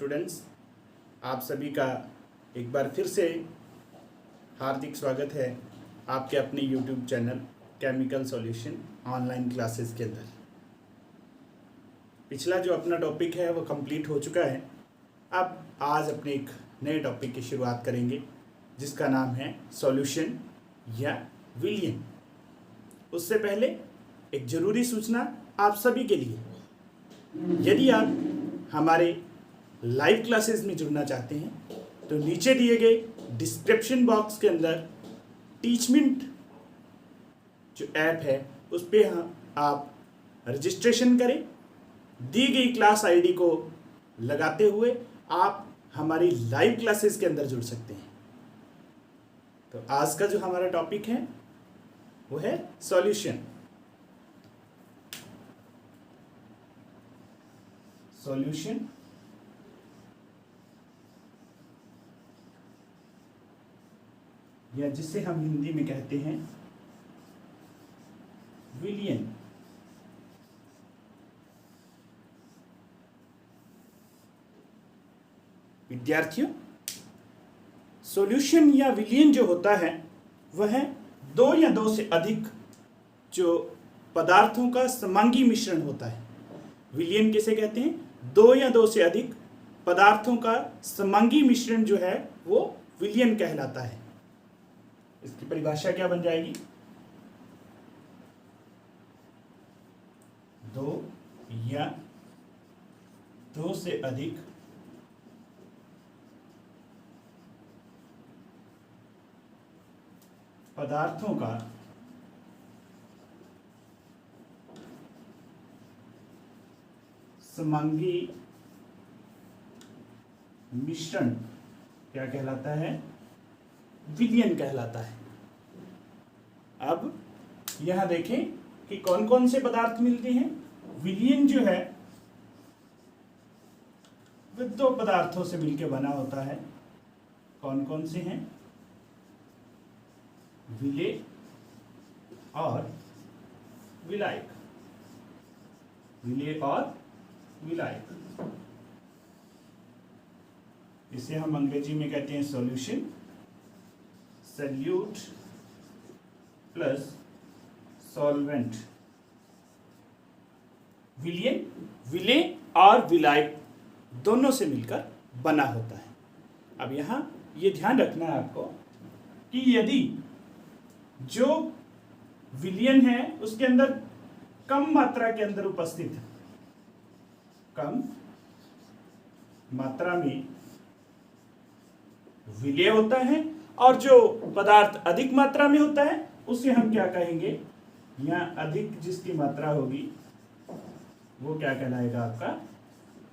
Students, आप सभी का एक बार फिर से हार्दिक स्वागत है आपके अपने YouTube channel chemical solution online classes के अंदर। पिछला जो अपना टॉपिक है वो कंप्लीट हो चुका है। अब आज अपने एक नए टॉपिक की शुरुआत करेंगे जिसका नाम है सॉल्यूशन या विलयन। उससे पहले एक ज़रूरी सूचना आप सभी के लिए, यदि आप हमारे लाइव क्लासेस में जुड़ना चाहते हैं तो नीचे दिए गए डिस्क्रिप्शन बॉक्स के अंदर टीचमिंट जो ऐप है उस पर आप रजिस्ट्रेशन करें। दी गई क्लास आईडी को लगाते हुए आप हमारी लाइव क्लासेस के अंदर जुड़ सकते हैं। तो आज का जो हमारा टॉपिक है वो है सॉल्यूशन। सॉल्यूशन या जिसे हम हिंदी में कहते हैं विलयन। विद्यार्थियों, सॉल्यूशन या विलयन जो होता है वह दो या दो से अधिक जो पदार्थों का समांगी मिश्रण होता है। विलयन किसे कहते हैं? दो या दो से अधिक पदार्थों का समांगी मिश्रण जो है वो विलयन कहलाता है। इसकी परिभाषा क्या बन जाएगी? दो या दो से अधिक पदार्थों का समांगी मिश्रण क्या कहलाता है? विलयन कहलाता है। अब यहां देखें कि कौन कौन से पदार्थ मिलते हैं। विलयन जो है वह दो पदार्थों से मिलकर बना होता है। कौन कौन से हैं? विलेय और विलायक। विलेय और विलायक, इसे हम अंग्रेजी में कहते हैं सॉल्यूशन। Solute plus solvent. विलयन विलेय और विलायक दोनों से मिलकर बना होता है। अब यहां ये ध्यान रखना है आपको कि यदि जो विलयन है उसके अंदर कम मात्रा के अंदर उपस्थित है, कम मात्रा में विलेय होता है और जो पदार्थ अधिक मात्रा में होता है उसे हम क्या कहेंगे? यहां अधिक जिसकी मात्रा होगी वो क्या कहलाएगा? आपका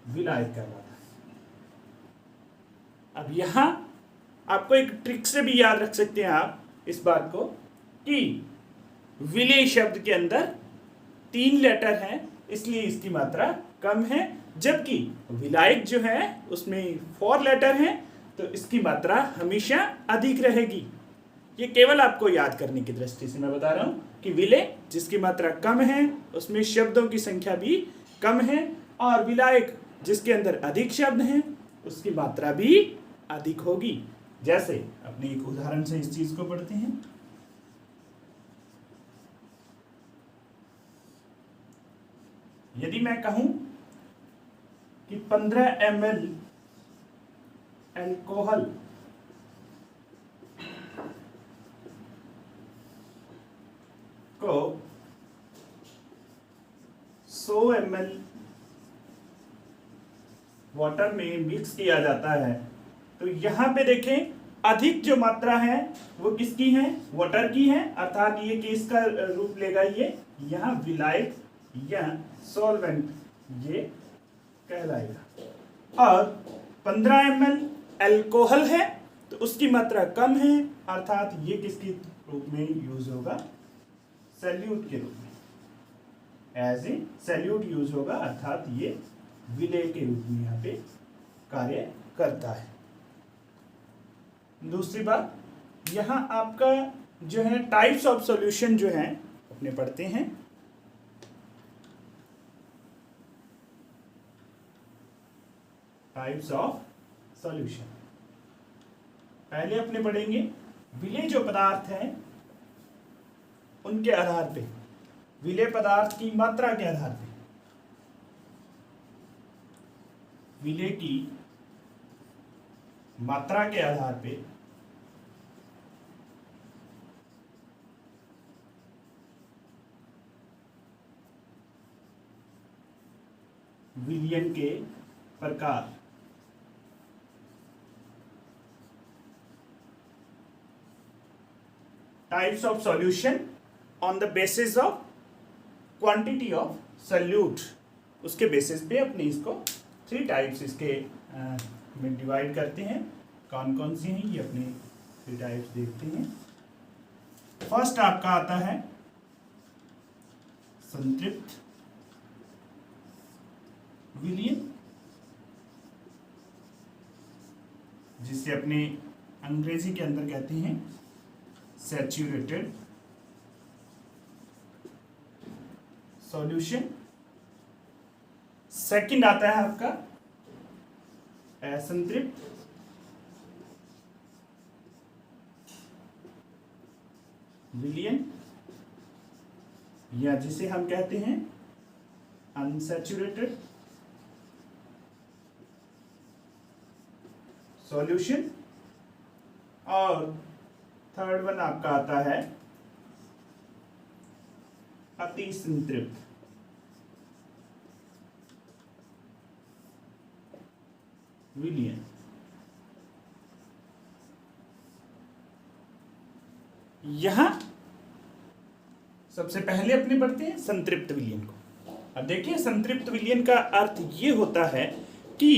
विलायक कहलाता है। अब यहां आपको एक ट्रिक से भी याद रख सकते हैं आप इस बात को कि विलेय शब्द के अंदर 3 लेटर हैं, इसलिए इसकी मात्रा कम है, जबकि विलायक जो है उसमें 4 लेटर हैं, तो इसकी मात्रा हमेशा अधिक रहेगी। ये केवल आपको याद करने की दृष्टि से मैं बता रहा हूं कि विलेय जिसकी मात्रा कम है उसमें शब्दों की संख्या भी कम है, और विलायक जिसके अंदर अधिक शब्द हैं उसकी मात्रा भी अधिक होगी। जैसे अपने एक उदाहरण से इस चीज को पढ़ते हैं। यदि मैं कहूं कि 15 ml अल्कोहल को 100 ml वाटर में मिक्स किया जाता है, तो यहां पे देखें अधिक जो मात्रा है वो किसकी है? वाटर की है, अर्थात ये किसका रूप लेगा? ये यहां विलायक या सॉल्वेंट ये कहलाएगा। और 15 ml अल्कोहल है तो उसकी मात्रा कम है, अर्थात ये किसके रूप में यूज होगा? सॉल्यूट के रूप में, एज ए सॉल्यूट यूज होगा, अर्थात ये विलेय के रूप में यहाँ पे कार्य करता है। दूसरी बात, यहाँ आपका जो है टाइप्स ऑफ सॉल्यूशन जो है अपने पढ़ते हैं। Types of solution. पहले अपने पढ़ेंगे विलेय जो पदार्थ हैं उनके आधार पे, विलेय पदार्थ की मात्रा के आधार पे, विलेय की मात्रा के आधार पे विलयन के प्रकार। Types of solution on the basis of quantity of solute, उसके बेसिस पे अपने इसको 3 टाइप्स इसके में डिवाइड करते हैं। कौन कौन सी हैं ये अपने 3 टाइप्स देखते हैं। फर्स्ट आपका आता है संतृप्त विलयन, जिसे अपने अंग्रेजी के अंदर कहते हैं सैचुरेटेड सॉल्यूशन। सेकंड आता है आपका असंतृप्त विलयन, या जिसे हम कहते हैं अनसैचुरेटेड सॉल्यूशन। और थर्ड वन आपका आता है अति संतृप्त विलयन। यहां सबसे पहले अपने पढ़ते हैं संतृप्त विलयन को। अब देखिए संतृप्त विलयन का अर्थ ये होता है कि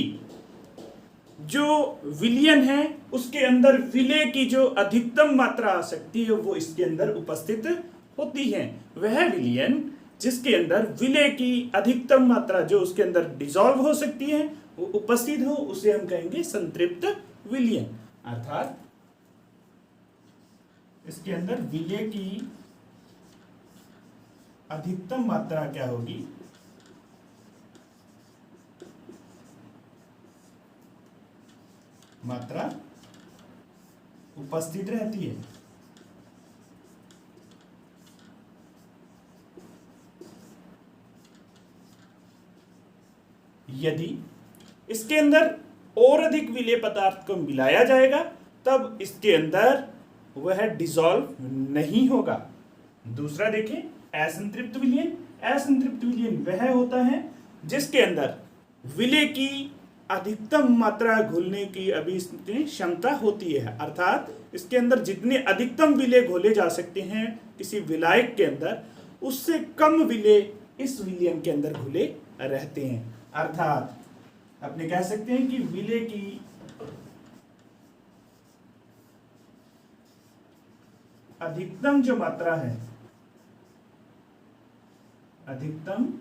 जो विलयन है उसके अंदर विलेय की जो अधिकतम मात्रा आ सकती है वो इसके अंदर उपस्थित होती है। वह विलयन जिसके अंदर विलेय की अधिकतम मात्रा जो उसके अंदर डिसॉल्व हो सकती है वो उपस्थित हो, उसे हम कहेंगे संतृप्त विलयन। अर्थात इसके अंदर विलेय की अधिकतम मात्रा क्या होगी, मात्रा उपस्थित रहती है। यदि इसके अंदर और अधिक विलेय पदार्थ को मिलाया जाएगा तब इसके अंदर वह डिसॉल्व नहीं होगा। दूसरा देखें असंतृप्त विलयन। असंतृप्त विलयन वह होता है जिसके अंदर विलेय की अधिकतम मात्रा घुलने की अभी क्षमता होती है। अर्थात इसके अंदर जितने अधिकतम विलेय घोले जा सकते हैं किसी विलायक के अंदर, उससे कम विलेय इस विलयन के अंदर घुले रहते हैं। अर्थात अपने कह सकते हैं कि विलेय की अधिकतम जो मात्रा है, अधिकतम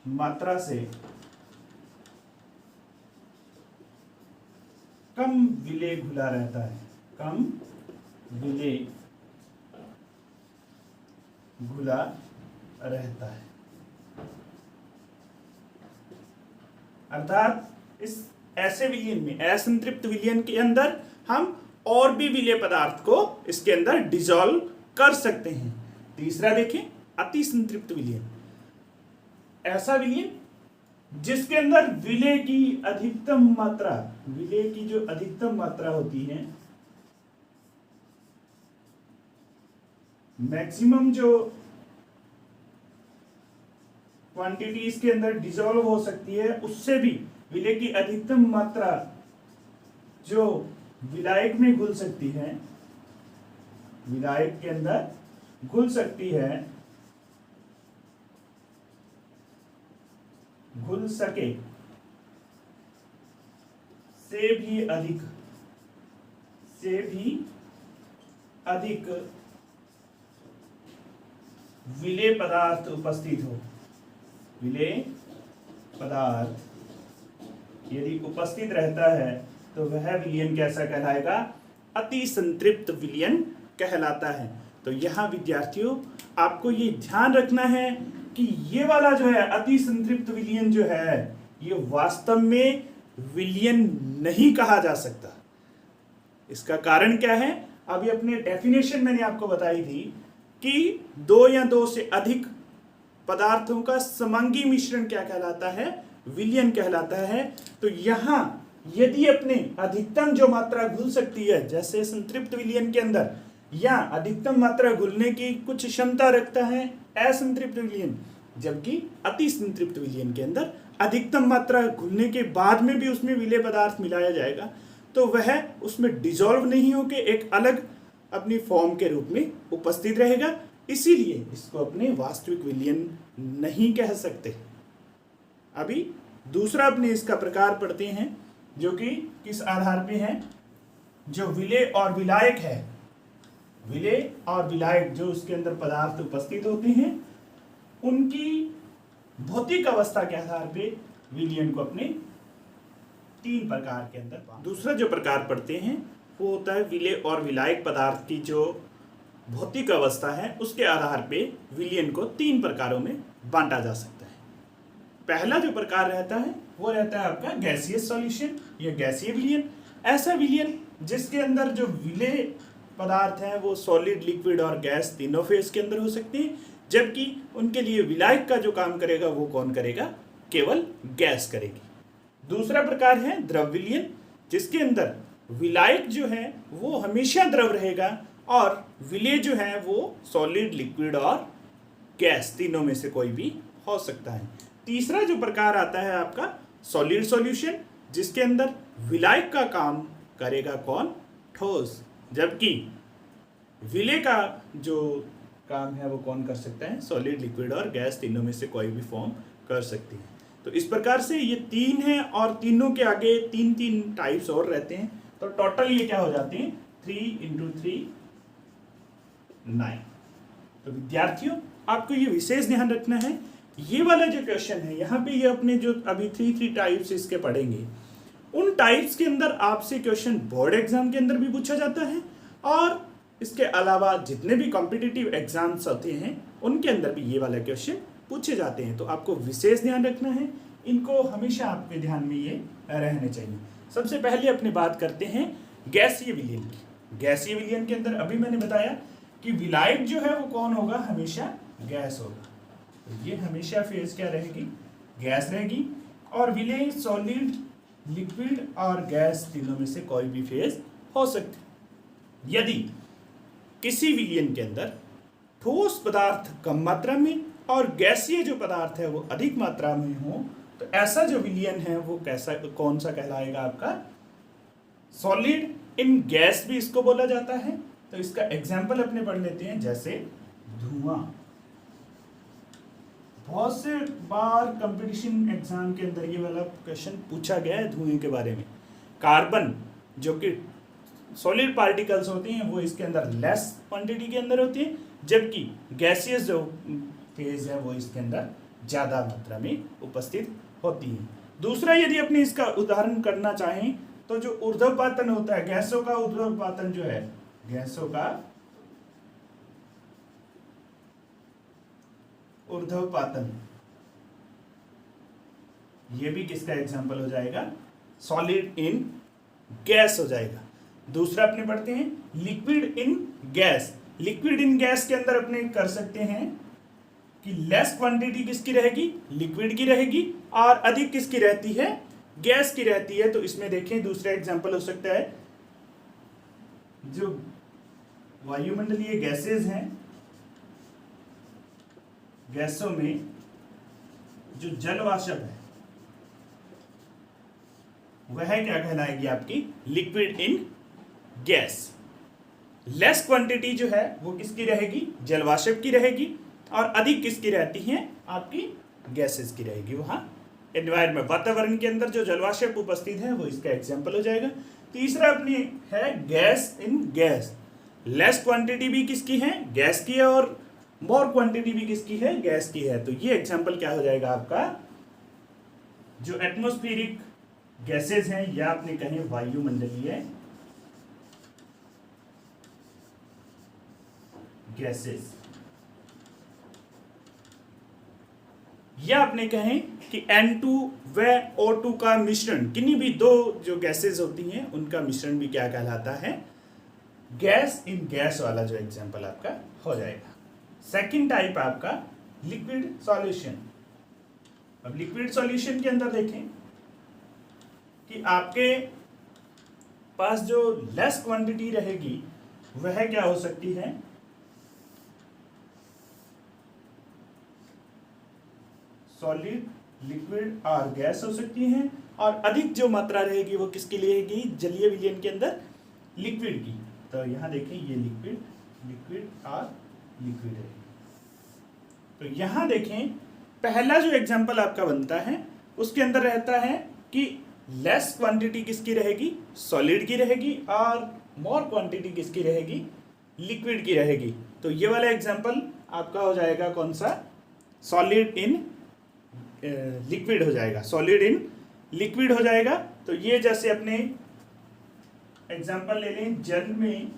मात्रा से कम विलेय घुला रहता है, कम विलेय घुला रहता है। अर्थात इस ऐसे विलयन में, असंतृप्त विलयन के अंदर हम और भी विलेय पदार्थ को इसके अंदर डिसॉल्व कर सकते हैं। तीसरा देखें अति संतृप्त विलयन। ऐसा विलयन जिसके अंदर विलेय की अधिकतम मात्रा, विलेय की जो अधिकतम मात्रा होती है, मैक्सिमम जो क्वांटिटी इसके अंदर डिसॉल्व हो सकती है उससे भी विलेय की अधिकतम मात्रा जो विलायक में घुल सकती है, विलायक के अंदर घुल सकती है, घुल सके से भी अधिक विलेय पदार्थ उपस्थित हो। विलेय पदार्थ यदि उपस्थित रहता है तो वह विलयन कैसा कहलाएगा, अति संतृप्त विलयन कहलाता है। तो यहाँ विद्यार्थियों आपको ये ध्यान रखना है कि ये वाला जो है अति संतृप्त विलयन जो है ये वास्तव में विलयन नहीं कहा जा सकता। इसका कारण क्या है? अभी अपने डेफिनेशन मैंने आपको बताई थी कि दो या दो से अधिक पदार्थों का समांगी मिश्रण क्या कहलाता है? विलयन कहलाता है। तो यहां यदि अपने अधिकतम जो मात्रा घुल सकती है, जैसे संतृप्त विलयन के अंदर, या अधिकतम मात्रा घुलने की कुछ क्षमता रखता है असंतृप्त विलयन, जबकि अति संतृप्त विलयन के अंदर अधिकतम मात्रा घुलने के बाद में भी उसमें विलेय पदार्थ मिलाया जाएगा तो वह उसमें डिसॉल्व नहीं होकर एक अलग अपनी फॉर्म के रूप में उपस्थित रहेगा, इसीलिए इसको अपने वास्तविक विलयन नहीं कह सकते। अभी दूसरा अपने इसका प्रकार पढ़ते हैं जो कि किस आधार पे है? जो विलेय और विलायक है, विलेय और विलायक जो उसके अंदर पदार्थ उपस्थित होते हैं उनकी भौतिक अवस्था के आधार पे विलयन को अपने तीन प्रकार के अंदर। दूसरा जो प्रकार पढ़ते हैं वो होता है विलेय और विलायक पदार्थ की जो भौतिक अवस्था है उसके आधार पे विलयन को तीन प्रकारों में बांटा जा सकता है। पहला जो प्रकार रहता है वो रहता है आपका गैसियस सॉल्यूशन या गैसीय विलयन। ऐसा विलयन जिसके अंदर जो विलेय पदार्थ है वो सॉलिड, लिक्विड और गैस तीनों फेज के अंदर हो सकते हैं, जबकि उनके लिए विलायक का जो काम करेगा वो कौन करेगा? केवल गैस करेगी। दूसरा प्रकार है द्रव विलयन, जिसके अंदर विलायक जो है वो हमेशा द्रव रहेगा और विलेय जो है वो सॉलिड, लिक्विड और गैस तीनों में से कोई भी हो सकता है। तीसरा जो प्रकार आता है आपका सॉलिड सॉल्यूशन, जिसके अंदर विलायक का काम करेगा कौन? ठोस, जबकि विलेय का जो काम है वो कौन कर सकता है? सॉलिड, लिक्विड और गैस तीनों में से कोई भी फॉर्म कर सकती है। तो इस प्रकार से ये तीन है और तीनों के आगे तीन तीन टाइप्स और रहते हैं, तो टोटल ये क्या हो जाते हैं? 3 × 3 9। तो विद्यार्थियों आपको ये विशेष ध्यान रखना है, ये वाला जो क्वेश्चन है यहाँ पे ये अपने जो अभी 3 टाइप्स इसके पढ़ेंगे, उन टाइप्स के अंदर आपसे क्वेश्चन बोर्ड एग्जाम के अंदर भी पूछा जाता है और इसके अलावा जितने भी कॉम्पिटिटिव एग्जाम्स होते हैं उनके अंदर भी ये वाला क्वेश्चन पूछे जाते हैं। तो आपको विशेष ध्यान रखना है, इनको हमेशा आपके ध्यान में ये रहने चाहिए। सबसे पहले अपने बात करते हैं गैसीय विलयन की। गैसीय विलयन के अंदर अभी मैंने बताया कि विलायक जो है वो कौन होगा? हमेशा गैस होगा। तो ये हमेशा फेज क्या रहेगी? गैस रहेगी। और विलेय सॉलिड, लिक्विड और गैस तीनों में से कोई भी फेज हो सकती। यदि किसी विलयन के अंदर ठोस पदार्थ कम मात्रा में और गैसीय जो पदार्थ है वो अधिक मात्रा में हो तो ऐसा जो विलयन है वो कैसा, कौन सा कहलाएगा? आपका सॉलिड इन गैस भी इसको बोला जाता है। तो इसका एग्जाम्पल अपने पढ़ लेते हैं, जैसे धुआं। बहुत से बार कंपटीशन एग्जाम के अंदर ये वाला क्वेश्चन पूछा गया है धुएं के बारे में। कार्बन जो कि सॉलिड पार्टिकल्स होते हैं वो इसके अंदर लेस क्वांटिटी के अंदर होती है, जबकि गैसियस जो फेज है वो इसके अंदर ज़्यादा मात्रा में उपस्थित होती है। दूसरा यदि अपने इसका उदाहरण करना चाहें तो जो ऊर्ध्वपातन होता है, गैसों का ऊर्ध्वपातन जो है, गैसों का ऊर्ध्वपातन, ये भी किसका एग्जाम्पल हो जाएगा? सॉलिड इन गैस हो जाएगा। दूसरा अपने पढ़ते हैं liquid in gas. Liquid in gas के अंदर अपने कर सकते हैं कि लेस क्वांटिटी किसकी रहेगी? लिक्विड की रहेगी और अधिक किसकी रहती है? गैस की रहती है। तो इसमें देखें दूसरा एग्जाम्पल हो सकता है जो वायुमंडलीय गैसेज हैं, गैसों में जो जल वाष्प है वह क्या कहलाएगी? आपकी liquid in gas. Less quantity जो है वो किसकी रहेगी? जल वाष्प की रहेगी और अधिक किसकी रहती है? आपकी गैसेस की रहेगी। वहां एनवायरमेंट, वातावरण के अंदर जो जल वाष्प उपस्थित है वो इसका एग्जाम्पल हो जाएगा। तीसरा अपनी है gas in gas. Less quantity भी किसकी है? गैस की है और मोर क्वांटिटी भी किसकी है? गैस की है। तो ये एग्जाम्पल क्या हो जाएगा आपका? जो एटमॉस्फेरिक गैसेज हैं या आपने कहें वायुमंडलीय गैसेज। या अपने कहें कि N2 व O2 का मिश्रण, किन्हीं भी दो जो गैसेज होती हैं उनका मिश्रण भी क्या कहलाता है, गैस इन गैस वाला जो एग्जांपल आपका हो जाएगा। सेकंड टाइप आपका लिक्विड सॉल्यूशन। अब लिक्विड सॉल्यूशन के अंदर देखें कि आपके पास जो लेस क्वांटिटी रहेगी वह क्या हो सकती है, सॉलिड, लिक्विड और गैस हो सकती हैं, और अधिक जो मात्रा रहेगी वो किसकी रहेगी, जलीय विलयन के अंदर लिक्विड की। तो यहाँ देखें ये लिक्विड, लिक्विड और लिक्विड है। तो यहाँ देखें पहला जो एग्जांपल आपका बनता है उसके अंदर रहता है कि लेस क्वांटिटी किसकी रहेगी, सॉलिड की रहेगी, और मोर क्वांटिटी किसकी रहेगी, लिक्विड की रहेगी। तो ये वाला एग्जांपल आपका हो जाएगा कौन सा, सॉलिड इन लिक्विड हो जाएगा, सॉलिड इन लिक्विड हो जाएगा। तो ये जैसे अपने एग्जांपल ले लें, जल में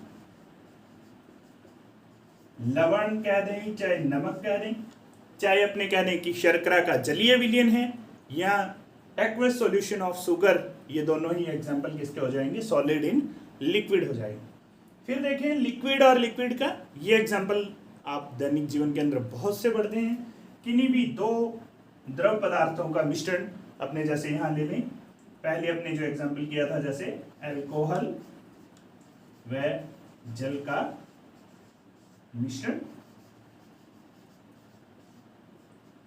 लवण कह दें, चाहे नमक कह दें, चाहे अपने कह दें कि शर्करा का जलीय विलयन है, या एक्वस सॉल्यूशन ऑफ शुगर, ये दोनों ही एग्जांपल किसके हो जाएंगे, सॉलिड इन लिक्विड हो जाएंगे। फिर देखें लिक्विड और लिक्विड का ये एग्जांपल आप दैनिक जीवन के अंदर बहुत से पढ़ते हैं, किन्हीं भी दो द्रव पदार्थों का मिश्रण, अपने जैसे यहाँ ले लें, पहले अपने जो एग्जांपल किया था जैसे अल्कोहल व जल का मिश्रण,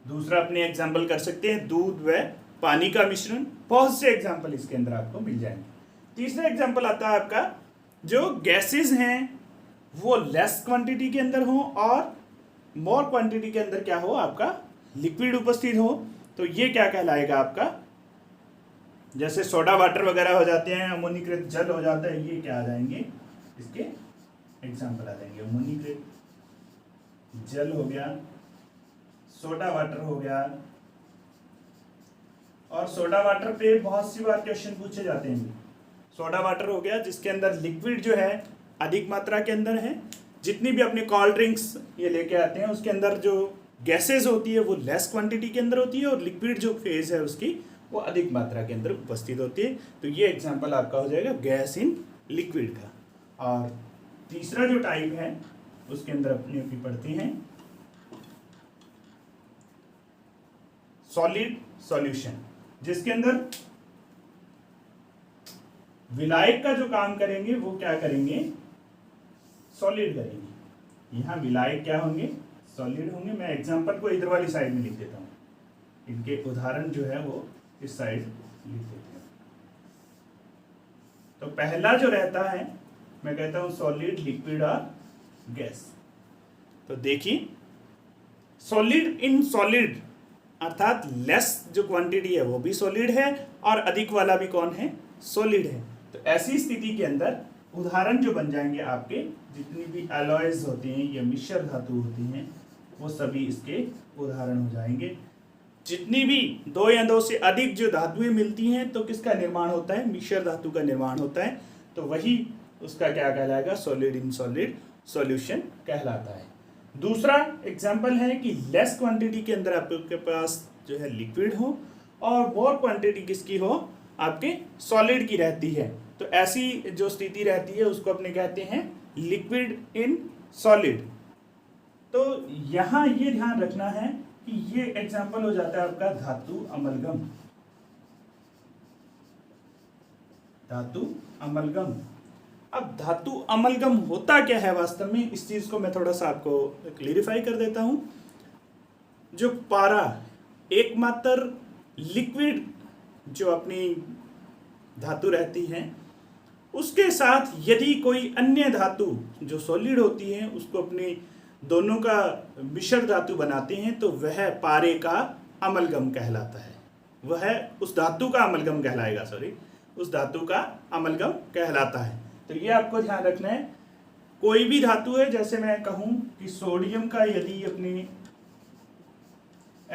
दूसरा अपने एग्जांपल कर सकते हैं दूध व पानी का मिश्रण, बहुत से एग्जांपल इसके अंदर आपको मिल जाएंगे। तीसरा एग्जांपल आता है आपका जो गैसेस हैं वो लेस क्वांटिटी के अंदर हो और मोर क्वांटिटी के अंदर क्या हो, आपका लिक्विड उपस्थित हो। तो ये क्या कहलाएगा आपका, जैसे सोडा वाटर वगैरह हो जाते हैं, अमोनीकृत जल हो जाता है, ये क्या आ जाएंगे, इसके एग्जांपल आ जाएंगे। अमोनीकृत जल हो गया, सोडा वाटर हो गया, और सोडा वाटर पे बहुत सी बार क्वेश्चन पूछे जाते हैं। सोडा वाटर हो गया जिसके अंदर लिक्विड जो है अधिक मात्रा के अंदर है, जितनी भी अपने कोल्ड ड्रिंक्स ये लेके आते हैं उसके अंदर जो गैसेज होती है वो लेस क्वांटिटी के अंदर होती है, और लिक्विड जो फेज है उसकी वो अधिक मात्रा के अंदर उपस्थित होती है। तो ये एग्जांपल आपका हो जाएगा गैस इन लिक्विड का। और तीसरा जो टाइप है उसके अंदर अपनी अपनी पढ़ते हैं सॉलिड सॉल्यूशन, जिसके अंदर विलायक का जो काम करेंगे वो क्या करेंगे, सॉलिड करेंगे। यहाँ विलायक क्या होंगे, सॉलिड होंगे। मैं एग्जांपल को इधर वाली साइड में लिख देता हूँ, इनके उदाहरण जो है वो इस साइड लिख देते हैं। तो पहला जो रहता है मैं कहता हूँ सॉलिड, लिक्विड और गैस। तो देखिए सॉलिड इन सॉलिड अर्थात लेस जो क्वांटिटी है वो भी सॉलिड है और अधिक वाला भी कौन है, सॉलिड है। तो ऐसी स्थिति के अंदर उदाहरण जो बन जाएंगे आपके, जितनी भी अलॉयज होती हैं या मिश्र धातु होती हैं वो सभी इसके उदाहरण हो जाएंगे। जितनी भी दो या दो से अधिक जो धातुएं मिलती हैं तो किसका निर्माण होता है, मिश्र धातु का निर्माण होता है। तो वही उसका क्या कहलाएगा, सॉलिड इन सॉलिड सॉल्यूशन कहलाता है। दूसरा एग्जाम्पल है कि लेस क्वांटिटी के अंदर आपके पास जो है लिक्विड हो और मोर क्वांटिटी किसकी हो, आपके सॉलिड की रहती है। तो ऐसी जो स्थिति रहती है उसको अपने कहते हैं लिक्विड इन सॉलिड। तो यहाँ ये ध्यान रखना है कि ये एग्जाम्पल हो जाता है आपका धातु अमलगम। धातु अमलगम। अब धातु अमलगम होता क्या है वास्तव में, इस चीज को मैं थोड़ा सा आपको क्लियरिफाई कर देता हूं। जो पारा एकमात्र लिक्विड जो अपनी धातु रहती है उसके साथ यदि कोई अन्य धातु जो सॉलिड होती है उसको अपने दोनों का मिश्र धातु बनाते हैं तो वह पारे का अमलगम कहलाता है। वह उस धातु का अमलगम कहलाएगा, उस धातु का अमलगम कहलाता है। तो ये आपको ध्यान रखना है। कोई भी धातु है, जैसे मैं कहूं कि सोडियम का यदि अपने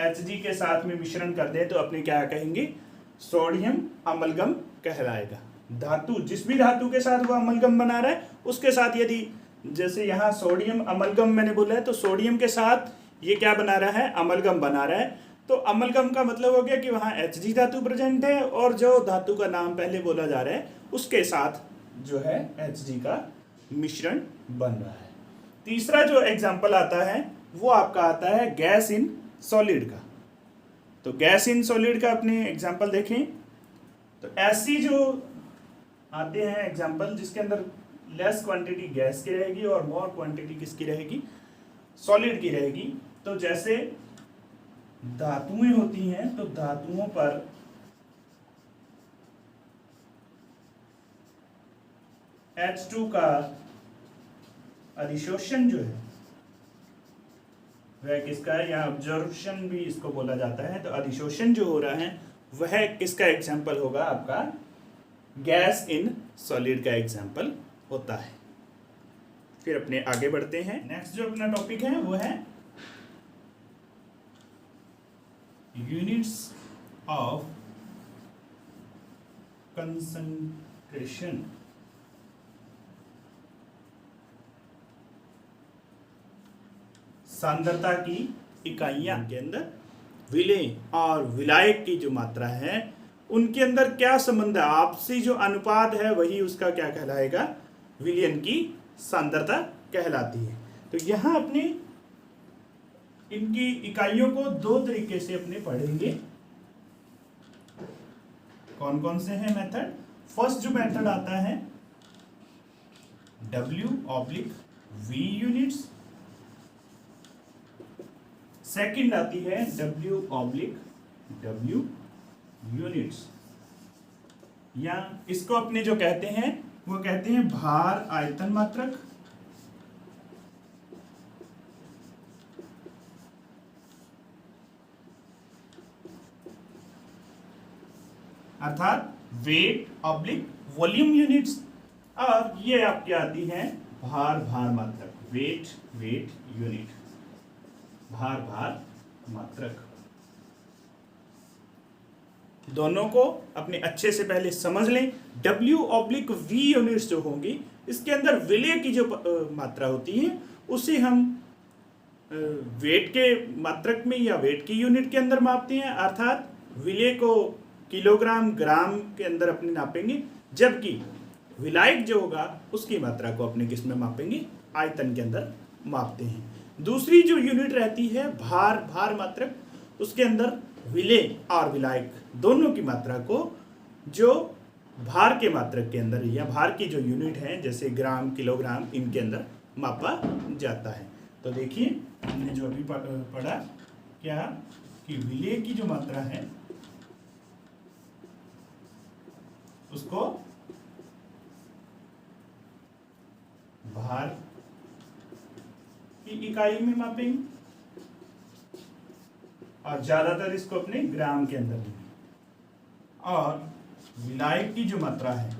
Hg के साथ में मिश्रण कर दें तो अपने क्या कहेंगे, सोडियम अमलगम कहलाएगा। धातु जिस भी धातु के साथ वो अमलगम बना रहा है उसके साथ यदि, जैसे यहाँ सोडियम अमलगम मैंने बोला है, तो सोडियम के साथ ये क्या बना रहा है, अमलगम बना रहा है। तो अमलगम का मतलब हो गया कि वहाँ Hg धातु प्रेजेंट है और जो धातु का नाम पहले बोला जा रहा है उसके साथ जो है Hg का मिश्रण बन रहा है। तीसरा जो एग्जाम्पल आता है वो आपका आता है गैस इन सॉलिड का। तो गैस इन सॉलिड का अपने एग्जाम्पल देखें तो ऐसी जो आते हैं एग्जाम्पल जिसके अंदर लेस क्वांटिटी गैस की रहेगी और मोर क्वांटिटी किसकी रहेगी, सॉलिड की रहेगी। तो जैसे धातुएं होती हैं तो धातुओं पर H2 का अधिशोषण जो है वह किसका है, या अब्जॉर्प्शन भी इसको बोला जाता है। तो अधिशोषण जो हो रहा है वह किसका एग्जाम्पल होगा, आपका गैस इन सॉलिड का एग्जाम्पल होता है। फिर अपने आगे बढ़ते हैं। नेक्स्ट जो अपना टॉपिक है वो है यूनिट्स ऑफ कंसंट्रेशन। सांद्रता की इकाइयां के अंदर विलेय और विलायक की जो मात्रा है उनके अंदर क्या संबंध है, आपसी जो अनुपात है वही उसका क्या कहलाएगा, विलयन की सांद्रता कहलाती है। तो यहां अपने इनकी इकाइयों को दो तरीके से अपने पढ़ेंगे। कौन कौन से हैं मेथड। फर्स्ट जो मेथड आता है W/V यूनिट्स, सेकंड आती है W/W यूनिट्स, या इसको अपने जो कहते हैं वो कहते हैं भार आयतन मात्रक, अर्थात वेट/वॉल्यूम यूनिट्स। और ये आपकी आती है भार मात्रक, वेट यूनिट, भार मात्रक। दोनों को अपने अच्छे से पहले समझ लें। W/V यूनिट्स जो होंगी इसके अंदर विलेय की जो मात्रा होती है उसे हम वेट के मात्रक में या वेट की यूनिट के अंदर मापते हैं, अर्थात विलेय को किलोग्राम ग्राम के अंदर अपने नापेंगे, जबकि विलायक जो होगा उसकी मात्रा को अपने किस में मापेंगे, आयतन के अंदर मापते हैं। दूसरी जो यूनिट रहती है भार मात्रक, उसके अंदर विलेय और विलायक दोनों की मात्रा को जो भार के मात्रक के अंदर या भार की जो यूनिट है जैसे ग्राम किलोग्राम इनके अंदर मापा जाता है। तो देखिए हमने जो अभी पढ़ा क्या कि विलेय की जो मात्रा है उसको भार की इकाई में मापेंगे और ज्यादातर इसको अपने ग्राम के अंदर लेंगे। और विलायक की जो मात्रा है,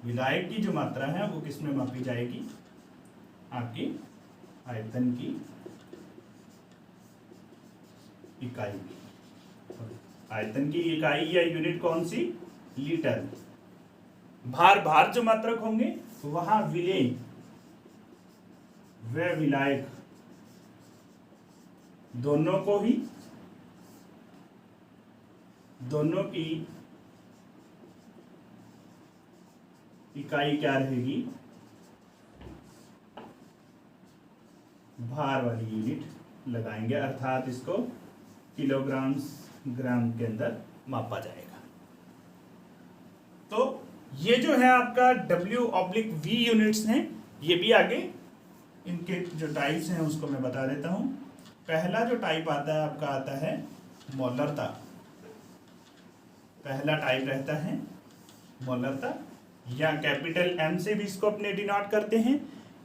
विलायक की जो मात्रा है वो किस में मापी जाएगी, आपकी आयतन की इकाई में। आयतन की इकाई या यूनिट कौन सी, लीटर। भार जो मात्रक होंगे वहां विलेय व विलायक दोनों की इकाई क्या रहेगी, भार वाली यूनिट लगाएंगे, अर्थात इसको किलोग्राम ग्राम के अंदर मापा जाएगा। तो ये जो है आपका W/V यूनिट्स हैं। ये भी आगे इनके जो टाइप्स हैं उसको मैं बता देता हूं। पहला जो टाइप आता है आपका आता है मोलरता। पहला टाइप रहता है मोलरता, या कैपिटल M से भी इसको अपने डिनोट करते हैं,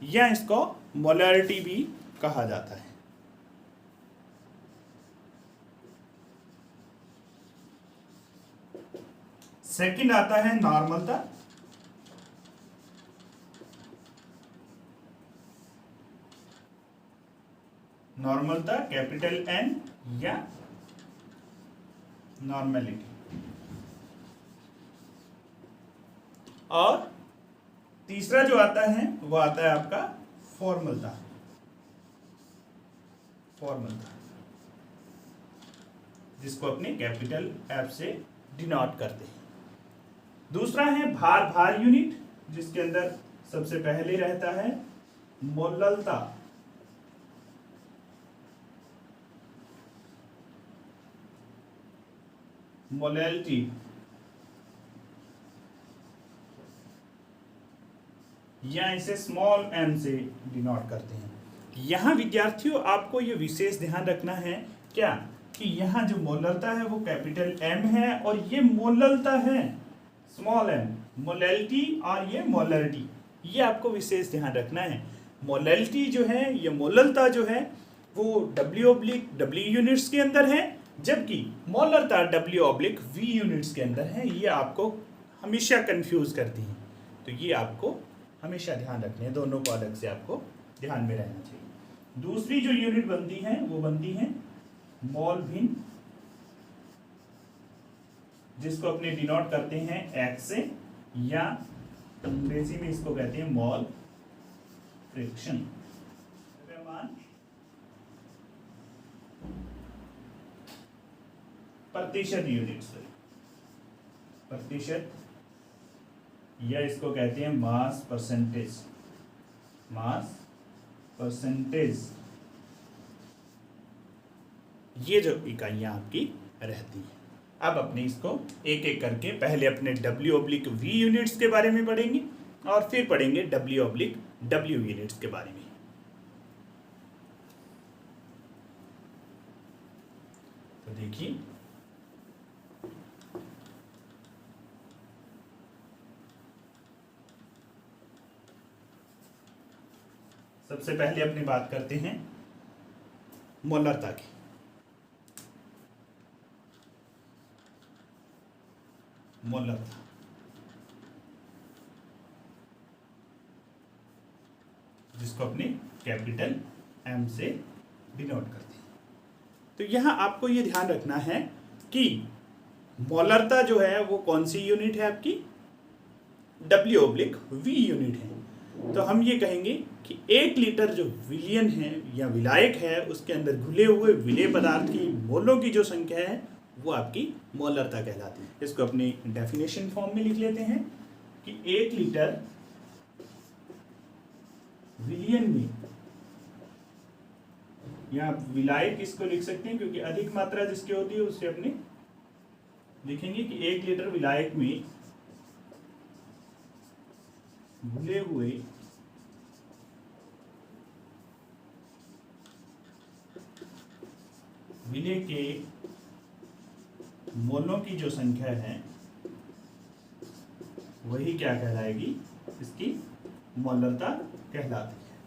या इसको मोलरिटी भी कहा जाता है। सेकंड आता है नॉर्मलता। नॉर्मलता कैपिटल N या नॉर्मेलिटी। और तीसरा जो आता है वो आता है आपका फॉर्मलता। फॉर्मल था, जिसको अपने कैपिटल एफ से डिनोट करते हैं। दूसरा है भार यूनिट, जिसके अंदर सबसे पहले रहता है मोललता। मोलैलिटी, या इसे स्मॉल m से डिनोट करते हैं। यहां विद्यार्थियों आपको ये विशेष ध्यान रखना है क्या, कि यहां जो मोललता है वो कैपिटल M है और ये मोललता है स्मॉल m, मोलैलिटी और ये मोलैलिटी, ये आपको विशेष ध्यान रखना है। मोलैलिटी जो है, ये मोललता जो है वो W/W यूनिट्स के अंदर है, जबकि मोललता W/V यूनिट्स के अंदर है। ये आपको हमेशा कंफ्यूज करती है, तो ये आपको हमेशा ध्यान रखने हैं, दोनों को अलग से आपको ध्यान में रहना चाहिए। दूसरी जो यूनिट बनती है वो बनती है मोल भिन्न, जिसको अपने डिनोट करते हैं x से, या अंग्रेजी में इसको कहते हैं मोल फ्रैक्शन। प्रतिशत यूनिट, प्रतिशत, या इसको कहते हैं मास परसेंटेज, मास परसेंटेज, ये जो इकाइयां आपकी रहती है। अब अपने इसको एक एक करके पहले अपने W/V यूनिट्स के बारे में पढ़ेंगे और फिर पढ़ेंगे W/W यूनिट्स के बारे में। तो देखिए, सबसे पहले अपनी बात करते हैं मोलरता की। मोलरता, जिसको अपने कैपिटल M से डिनोट करते हैं। तो यहां आपको ये ध्यान रखना है कि मोलरता जो है वो कौन सी यूनिट है आपकी, W/V यूनिट है। तो हम ये कहेंगे कि 1 लीटर जो विलयन है या विलायक है, उसके अंदर घुले हुए विलेय पदार्थ की मोलों की जो संख्या है वो आपकी मोलरता कहलाती है। इसको अपनी डेफिनेशन फॉर्म में लिख लेते हैं कि 1 लीटर विलयन में, या आप विलायक इसको लिख सकते हैं क्योंकि अधिक मात्रा जिसकी होती है उससे अपने लिखेंगे कि 1 लीटर विलायक में घुले हुए विलेय के मोलों की जो संख्या है वही क्या कहलाएगी, इसकी मोलरता कहलाती है।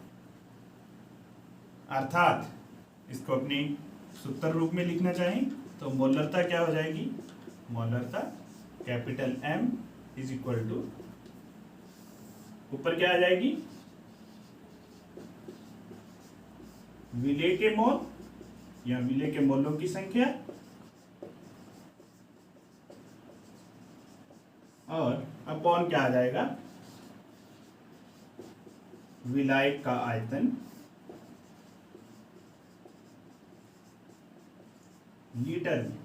अर्थात इसको अपनी सूत्र रूप में लिखना चाहें तो मोलरता क्या हो जाएगी, मोलरता capital M is equal to, ऊपर क्या आ जाएगी, विलेय के मोल या विलेय के मोलों की संख्या, और अपॉन क्या आ जाएगा, विलायक का आयतन लीटर में।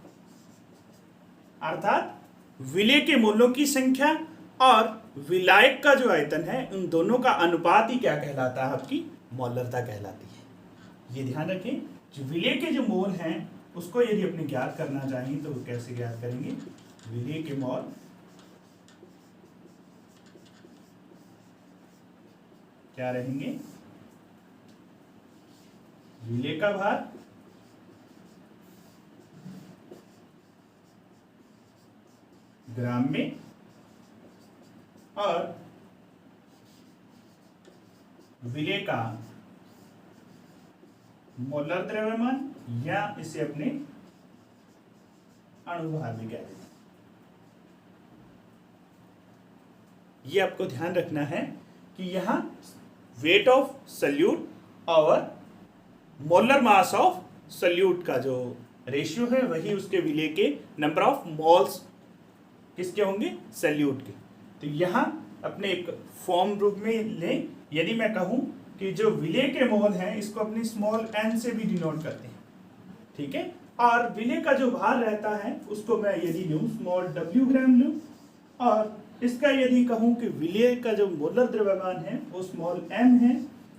अर्थात विलेय के मोलों की संख्या और विलायक का जो आयतन है, उन दोनों का अनुपात ही क्या कहलाता है, आपकी मोलरता कहलाती है। ये ध्यान रखें, जो विलेय के जो मोल हैं उसको यदि अपने ज्ञात करना चाहें तो कैसे ज्ञात करेंगे, विलेय के मोल क्या रहेंगे, विलेय का भार ग्राम में और विलेय का मोलर द्रव्यमान, या इसे अपने अणुभार भी कहते हैं। ये आपको ध्यान रखना है कि यहां वेट ऑफ सल्यूट और मोलर मास ऑफ सल्यूट का जो रेशियो है वही उसके विलेय के नंबर ऑफ मोल्स किसके होंगे, सल्यूट के। तो यहां अपने एक फॉर्म रूप में लें, यदि मैं कहूं कि जो विलेय के मोल हैं इसको अपनी स्मॉल n से भी डिनोट करते हैं, ठीक है। और विलेय का जो भार रहता है उसको मैं यदि लूँ स्मॉल w ग्राम लूँ, और इसका यदि कहूँ कि विलेय का जो मोलर द्रव्यमान है वो स्मॉल m है,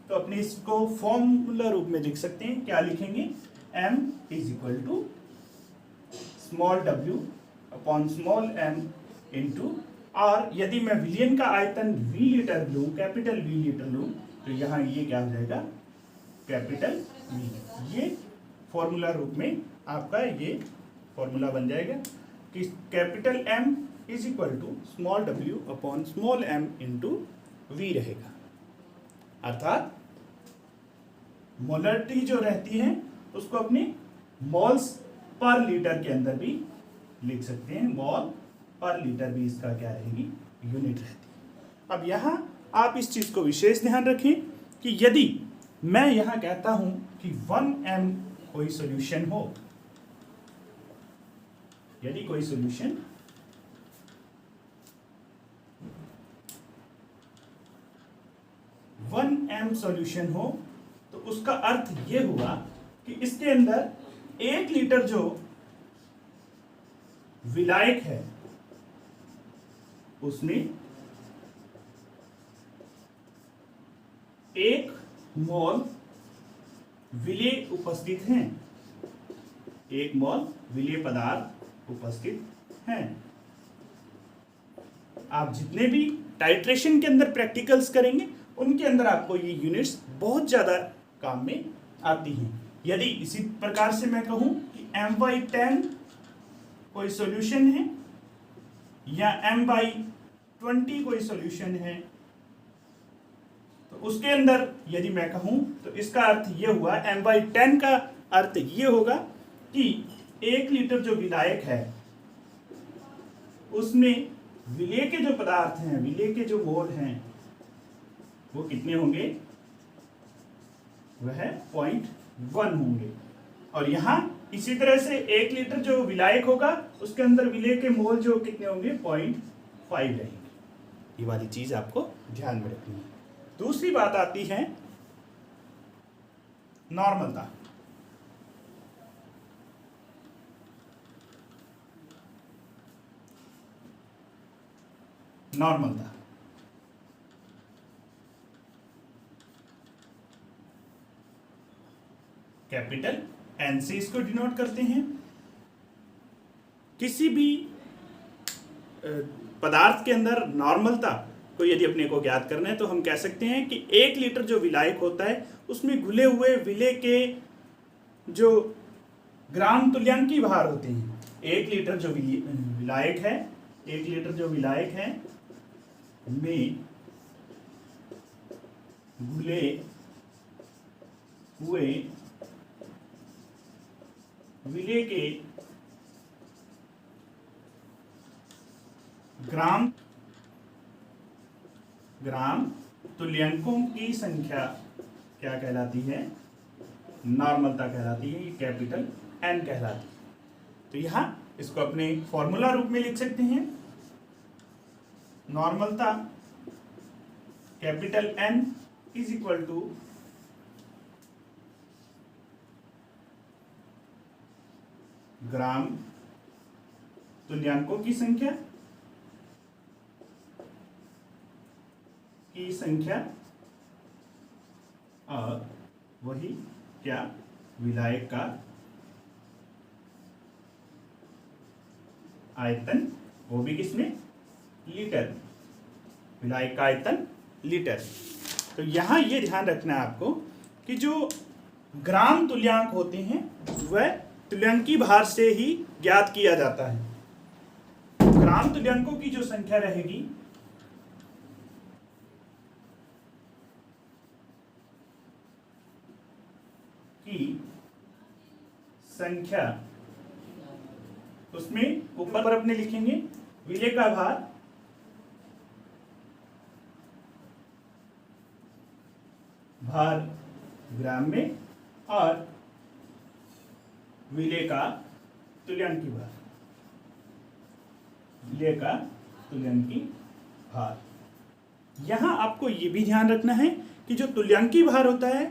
तो अपने इसको फॉर्मूला रूप में लिख सकते हैं। क्या लिखेंगे? m is equal to small w upon small m into, और यदि मैं विलियन का आयतन v लीटर लूँ, कैपिटल v लीटर लूँ, तो यहाँ ये क्या हो जाएगा? Capital v। ये फॉर्मूला रूप में आपका ये फॉर्मूला बन जाएगा कि capital M is equal to small w upon small m into v रहेगा। अर्थात मोलरिटी जो रहती है उसको अपने मोल्स पर लीटर के अंदर भी लिख सकते हैं। मोल पर लीटर भी इसका क्या रहेगी? यूनिट रहती है। अब यहाँ आप इस चीज को विशेष ध्यान रखें कि यदि मैं यहाँ कहता हूं कि 1m कोई सॉल्यूशन हो, यदि कोई सॉल्यूशन 1m सॉल्यूशन हो, तो उसका अर्थ ये हुआ कि इसके अंदर 1 लीटर जो विलायक है उसमें 1 मोल विलेय उपस्थित हैं, 1 मोल विलेय पदार्थ उपस्थित हैं। आप जितने भी टाइट्रेशन के अंदर प्रैक्टिकल्स करेंगे उनके अंदर आपको ये यूनिट्स बहुत ज्यादा काम में आती हैं। यदि इसी प्रकार से मैं कहूं कि m/10 कोई सॉल्यूशन है या m/20 कोई सॉल्यूशन है, तो उसके अंदर यदि मैं कहूं तो इसका अर्थ ये हुआ, m/10 का अर्थ ये होगा कि 1 लीटर जो विलायक है उसमें विलेय के जो पदार्थ हैं, विलेय के जो मोल हैं वो कितने होंगे? वह 0.1 होंगे। और यहाँ इसी तरह से 1 लीटर जो विलायक होगा उसके अंदर विलेय के मोल जो कितने होंगे? 0.5 रहेंगे। ये वाली चीज आपको ध्यान में रखनी है। दूसरी बात आती है नॉर्मलता। नॉर्मलता कैपिटल एन से इसको डिनोट करते हैं। किसी भी पदार्थ के अंदर नॉर्मलता को यदि अपने को ज्ञात करना है तो हम कह सकते हैं कि 1 लीटर जो विलायक होता है उसमें घुले हुए विलेय के जो ग्राम तुल्यांकी भार होते हैं, 1 लीटर जो विलायक है, 1 लीटर जो विलायक है में घुले हुए विलेय के ग्राम तुल्यांकों की संख्या क्या कहलाती है? नॉर्मलता कहलाती है। ये कैपिटल एन कहलाती है। तो यहां इसको अपने फॉर्मूला रूप में लिख सकते हैं। नॉर्मलता capital N is equal to gram तुल्यांकों की संख्या और वही क्या? विलायक का आयतन, वो भी किसमें? लीटर। विलायक का आयतन लीटर। तो यहां ये ध्यान रखना है आपको कि जो ग्राम तुल्यांक होते हैं वह तुल्यांकी भार से ही ज्ञात किया जाता है। ग्राम तुल्यांकों की जो संख्या रहेगी की संख्या, उसमें ऊपर अपने लिखेंगे विलेय का भार ग्राम में और विलेय का तुल्यांकी भार, विलेय का तुल्यांकी भार। यहां आपको यह भी ध्यान रखना है कि कि जो तुल्यांकी भार होता है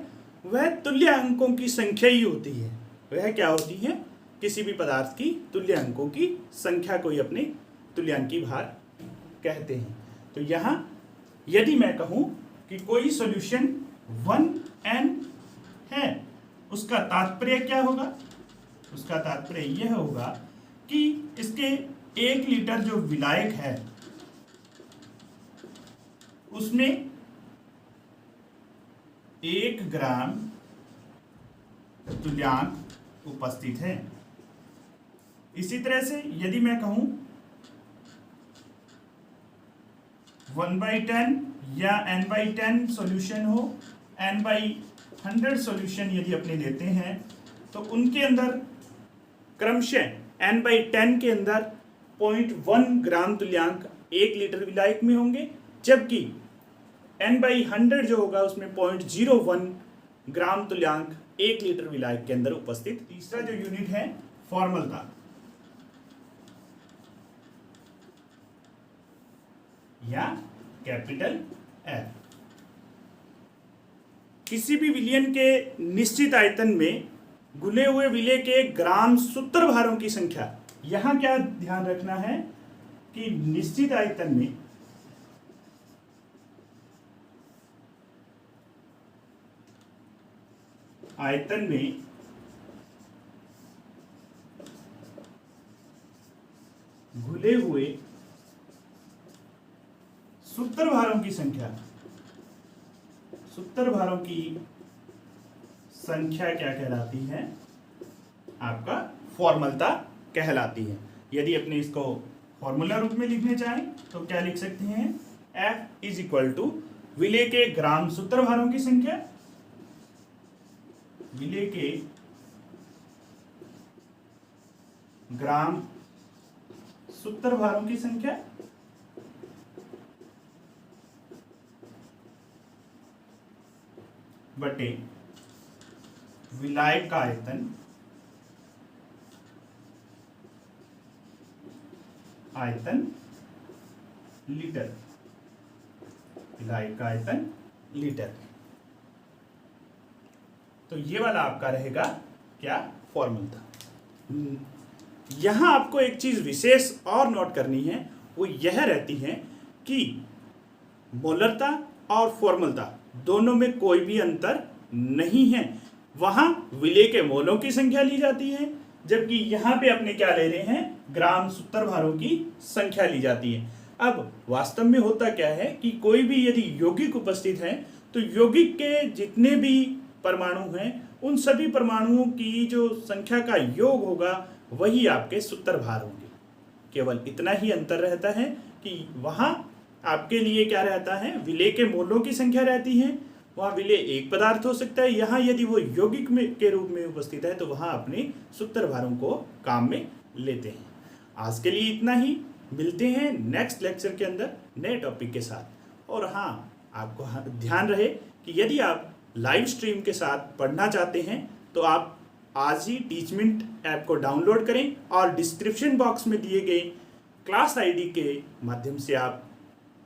वह तुल्यांकों की संख्या ही होती है। वह क्या होती है? किसी भी पदार्थ की तुल्यांकों की संख्या को ही अपने तुल्यांकी भार कहते हैं। तो यहाँ यदि मैं कहूँ कि कोई सॉल्यूशन 1n है, उसका तात्पर्य क्या होगा? उसका तात्पर्य यह होगा कि इसके 1 लीटर जो विलायक है उसमें 1 ग्राम तुल्यांक उपस्थित है। इसी तरह से यदि मैं कहूं 1/10 या n/10 सॉल्यूशन हो, n/100 सॉल्यूशन यदि अपने लेते हैं तो उनके अंदर क्रमशः n/10 के अंदर 0.1 ग्राम तुल्यांक 1 लीटर विलायक में होंगे, जबकि n/100 जो होगा उसमें 0.01 ग्राम तुल्यांक 1 लीटर विलायक के अंदर उपस्थित। तीसरा जो यूनिट है फॉर्मलता, या कैपिटल F। किसी भी विलयन के निश्चित आयतन में घुले हुए विलय के ग्राम सूत्रभारों की संख्या। यहां क्या ध्यान रखना है कि निश्चित आयतन में घुले हुए सूत्रभारों की संख्या, सूत्रभारों की संख्या क्या कहलाती है? आपका फॉर्मलता कहलाती है। यदि अपने इसको फॉर्मूला रूप में लिखने चाहें तो क्या लिख सकते हैं? F इज इक्वल टू विलय के ग्राम सूत्रभारों की संख्या, विलय के ग्राम सूत्रभारों की संख्या बटे विलायक का आयतन, लीटर, विलायक का आयतन लीटर। तो ये वाला आपका रहेगा क्या? फॉर्मूला। यहां आपको एक चीज विशेष और नोट करनी है, वो यह रहती है कि मोलरता और फॉर्मलता दोनों में कोई भी अंतर नहीं है। वहां विलय के मोलों की संख्या ली जाती है, जबकि यहां पे अपने क्या ले रहे हैं? ग्राम सूत्रभारों की संख्या ली जाती है। अब वास्तव में होता क्या है कि कोई भी यदि यौगिक उपस्थित है तो यौगिक के जितने भी परमाणु हैं उन सभी परमाणुओं की जो संख्या का योग होगा वही आपके सूत्रभार होंगे। केवल इतना ही अंतर रहता है कि वहां आपके लिए क्या रहता है? विलय के मोलों की संख्या रहती है। वहां विलय एक पदार्थ हो सकता है, यहाँ यदि वो यौगिक में के रूप में उपस्थित है तो वहां अपने सूत्रभारों को काम में लेते हैं। आज के लिए इतना ही। मिलते हैं नेक्स्ट लेक्चर के अंदर नए टॉपिक के साथ। और हाँ, आपको ध्यान रहे कि यदि आप लाइव स्ट्रीम के साथ पढ़ना चाहते हैं तो आप आज ही टीचमेंट ऐप को डाउनलोड करें और डिस्क्रिप्शन बॉक्स में दिए गए क्लास आईडी के माध्यम से आप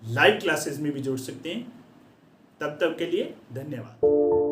लाइव क्लासेस में भी जुड़ सकते हैं। तब तक के लिए धन्यवाद।